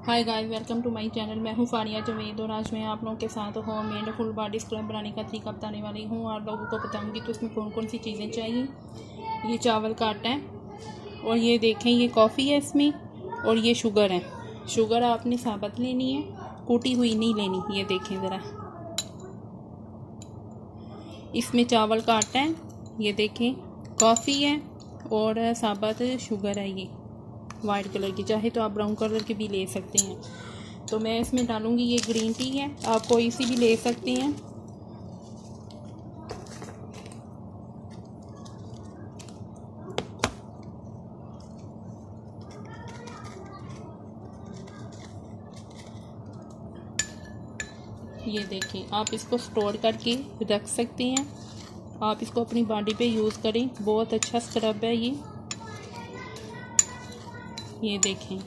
Hi guys, welcome to my channel. मैं हूं फानिया जवेद और आज मैं आप लोगों के साथ home made full body scrub बनाने का तरीका बताने वाली हूं। आप लोगों को बताऊंगी तो इसमें कौन कौन सी चीज़ें चाहिए। ये चावल का आटा है और ये देखें ये कॉफ़ी है इसमें और ये शुगर है। शुगर आपने साबुत लेनी है, कूटी हुई नहीं लेनी। ये देखें ज़रा, इसमें चावल का आटा है, ये देखें कॉफ़ी है और साबुत शुगर है। ये वाइट कलर की, चाहे तो आप ब्राउन कलर की भी ले सकते हैं। तो मैं इसमें डालूंगी ये ग्रीन टी है, आप कोई सी भी ले सकते हैं। ये देखिए, आप इसको स्टोर करके रख सकते हैं। आप इसको अपनी बॉडी पे यूज़ करें, बहुत अच्छा स्क्रब है ये देखें।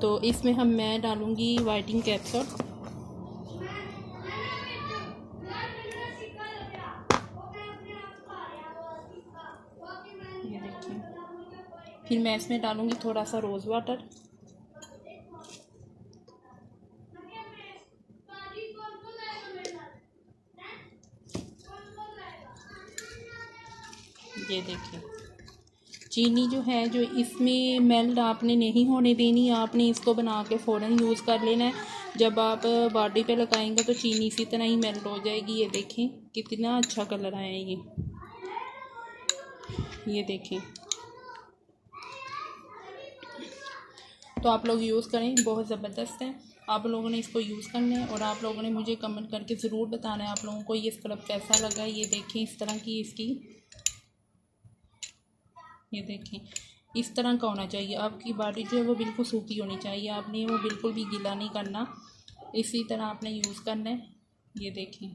तो इसमें मैं डालूंगी वाइटनिंग कैप्सूल। ये देखिए, फिर मैं इसमें डालूंगी थोड़ा सा रोज़ वाटर। ये देखिए, चीनी जो है, जो इसमें मेल्ट आपने नहीं होने देनी, आपने इसको बना के फ़ौरन यूज़ कर लेना है। जब आप बॉडी पे लगाएंगे तो चीनी इसी तरह ही मेल्ट हो जाएगी। ये देखें कितना अच्छा कलर आया है ये देखें। तो आप लोग यूज़ करें, बहुत ज़बरदस्त है। आप लोगों ने इसको यूज़ करना है और आप लोगों ने मुझे कमेंट करके ज़रूर बताना है आप लोगों को ये स्क्रब कैसा लगा। ये देखें, इस तरह की इसकी, ये देखें इस तरह का होना चाहिए। आपकी बॉडी जो है वो बिल्कुल सूखी होनी चाहिए, आपने वो बिल्कुल भी गीला नहीं करना, इसी तरह आपने यूज़ करना है। ये देखें,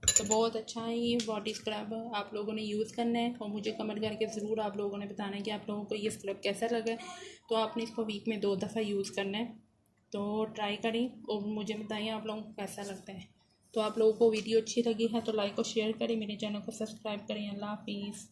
तो बहुत अच्छा है ये बॉडी स्क्रब, आप लोगों ने यूज़ करना है और मुझे कमेंट करके ज़रूर आप लोगों ने बताना है कि आप लोगों को ये स्क्रब कैसा लगा है। तो आपने इसको वीक में 2 दफ़ा यूज़ करना है। तो ट्राई करें और मुझे बताइए आप लोगों को कैसा लगता है। तो आप लोगों को वीडियो अच्छी लगी है तो लाइक और शेयर करें, मेरे चैनल को सब्सक्राइब करें। अल्लाह हाफिज़।